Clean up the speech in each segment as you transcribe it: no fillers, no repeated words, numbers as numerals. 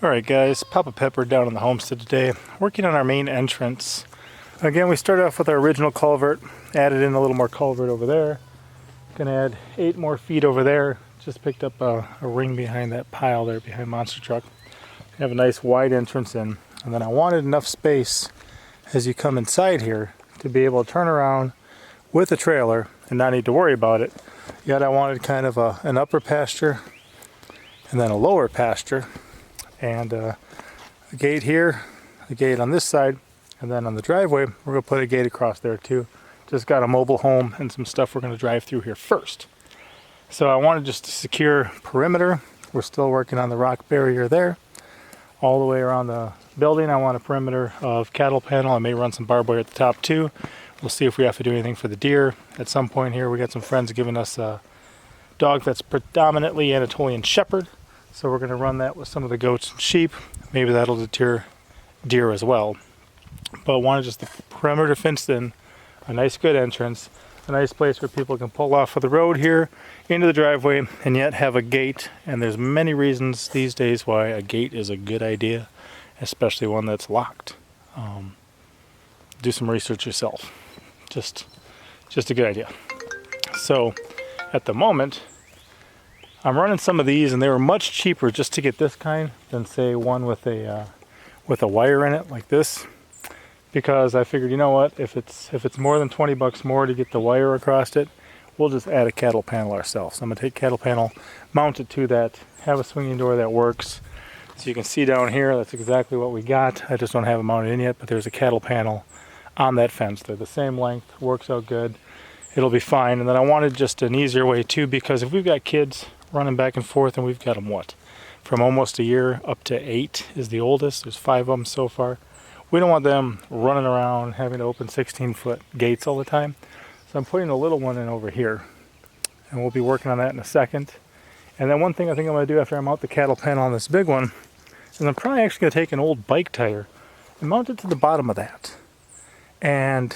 Alright guys, Papa Pepper down in the homestead today, working on our main entrance. Again, we started off with our original culvert, added in a little more culvert over there. Gonna add 8 more feet over there. Just picked up a ring behind that pile there behind Monster Truck. Have a nice wide entrance in. And then I wanted enough space as you come inside here to be able to turn around with a trailer and not need to worry about it. Yet I wanted kind of an upper pasture and then a lower pasture. And a gate here, a gate on this side, and then on the driveway we're going to put a gate across there too. Just got a mobile home and some stuff we're going to drive through here first. So I wanted just to secure perimeter. We're still working on the rock barrier there. All the way around the building I want a perimeter of cattle panel. I may run some barbed wire at the top too. We'll see if we have to do anything for the deer. At some point here we got some friends giving us a dog that's predominantly Anatolian Shepherd. So we're going to run that with some of the goats and sheep. Maybe that'll deter deer as well. But wanted just the perimeter fenced in, a nice good entrance, a nice place where people can pull off of the road here into the driveway and yet have a gate. And there's many reasons these days why a gate is a good idea, especially one that's locked. Do some research yourself. Just a good idea. So at the moment, I'm running some of these, and they were much cheaper just to get this kind than say one with a wire in it like this, because I figured, you know what, if it's more than 20 bucks more to get the wire across it, we'll just add a cattle panel ourselves. I'm gonna take cattle panel, mount it to that, have a swinging door that works. So you can see down here, that's exactly what we got. I just don't have it mounted in yet, but there's a cattle panel on that fence. They're the same length, works out good. It'll be fine. And then I wanted just an easier way too, because if we've got kids running back and forth, and we've got them from almost a year up to 8 is the oldest. There's 5 of them so far. We don't want them running around having to open 16-foot gates all the time. So I'm putting a little one in over here, and we'll be working on that in a second. And then one thing I think I'm going to do after I mount the cattle panel on this big one is I'm probably actually going to take an old bike tire and mount it to the bottom of that, and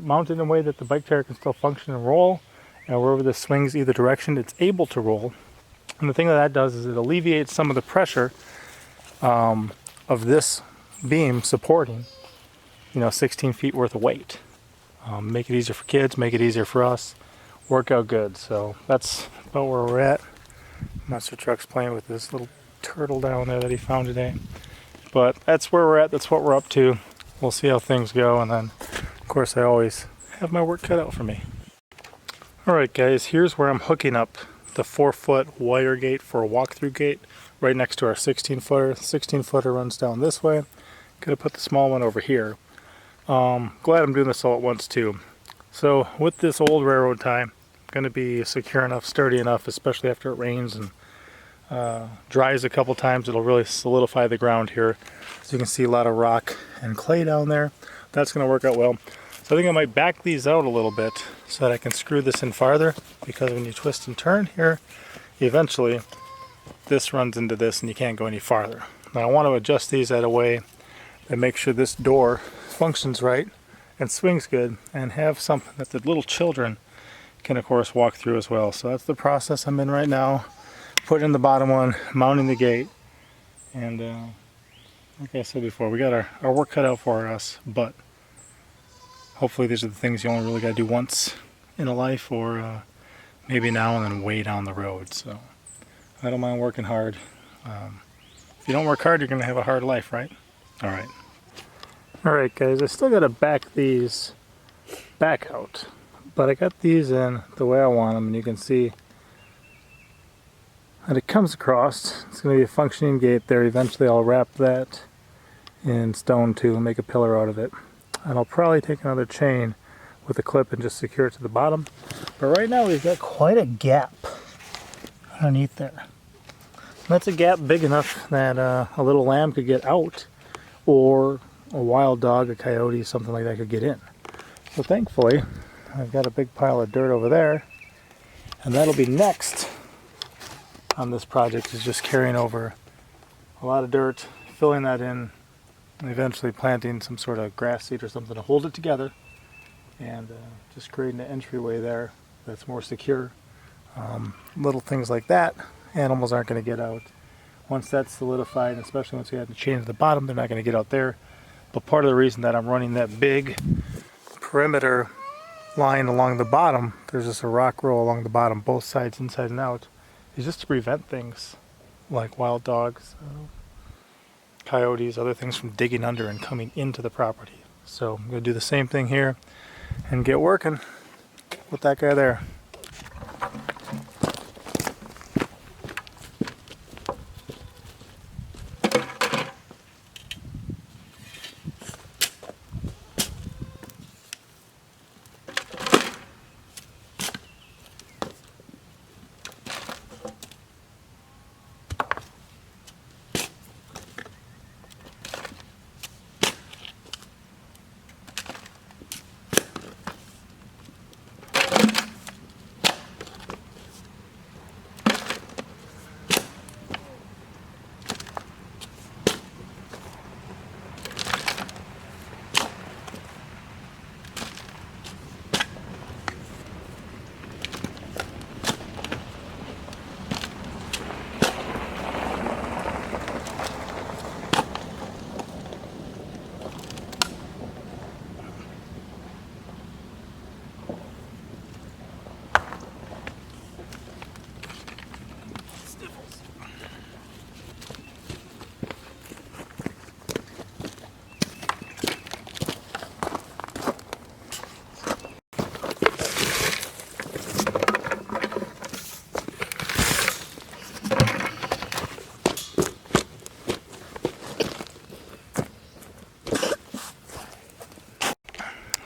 mount it in a way that the bike tire can still function and roll, and wherever this swings either direction it's able to roll. And the thing that does is it alleviates some of the pressure of this beam supporting, 16 feet worth of weight. Make it easier for kids, make it easier for us, work out good. So that's about where we're at. Monster Truck's playing with this little turtle down there that he found today. But that's where we're at, that's what we're up to. We'll see how things go, and then of course I always have my work cut out for me. Alright guys, here's where I'm hooking up the 4-foot wire gate for a walk-through gate right next to our 16-footer. 16-footer runs down this way. Gonna put the small one over here. Glad I'm doing this all at once too. So with this old railroad tie, gonna be secure enough, sturdy enough, especially after it rains and dries a couple times. It'll really solidify the ground here. So you can see a lot of rock and clay down there. That's gonna work out well. So I think I might back these out a little bit so that I can screw this in farther, because when you twist and turn here, eventually this runs into this and you can't go any farther. Now I want to adjust these in a way that makes sure this door functions right and swings good, and have something that the little children can of course walk through as well. So that's the process I'm in right now. Putting in the bottom one, mounting the gate, and like I said before, we got our work cut out for us, but hopefully these are the things you only really got to do once in a life, or maybe now and then way down the road. So I don't mind working hard. If you don't work hard, you're going to have a hard life, right? Alright. Alright guys, I still got to back these back out, but I got these in the way I want them, and you can see that it comes across. It's going to be a functioning gate there. Eventually I'll wrap that in stone too and make a pillar out of it. And I'll probably take another chain with a clip and just secure it to the bottom. But right now we've got quite a gap underneath there. That's a gap big enough that a little lamb could get out, or a wild dog, a coyote, something like that could get in. So thankfully I've got a big pile of dirt over there, and that'll be next on this project, is just carrying over a lot of dirt, filling that in, and eventually planting some sort of grass seed or something to hold it together, and just creating an entryway there that's more secure. Little things like that, animals aren't going to get out. Once that's solidified, and especially once we have the chain at the bottom, they're not going to get out there. But part of the reason that I'm running that big perimeter line along the bottom, there's just a rock row along the bottom, both sides, inside and out, is just to prevent things like wild dogs, coyotes, other things from digging under and coming into the property. So I'm going to do the same thing here and get working with that guy there.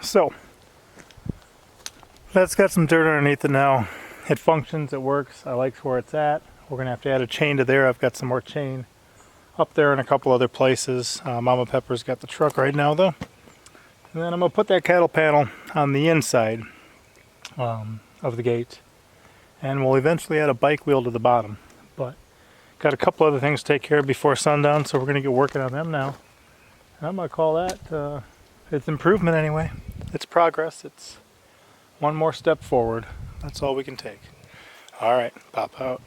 So that's got some dirt underneath it now. It functions, it works, I like where it's at. We're gonna have to add a chain to there. I've got some more chain up there in a couple other places. Mama Pepper's got the truck right now though. And then I'm gonna put that cattle panel on the inside of the gate. And we'll eventually add a bike wheel to the bottom. But got a couple other things to take care of before sundown, so we're gonna get working on them now. And I'm gonna call that it's improvement anyway. It's progress. It's one more step forward. That's all we can take. All right, pop out.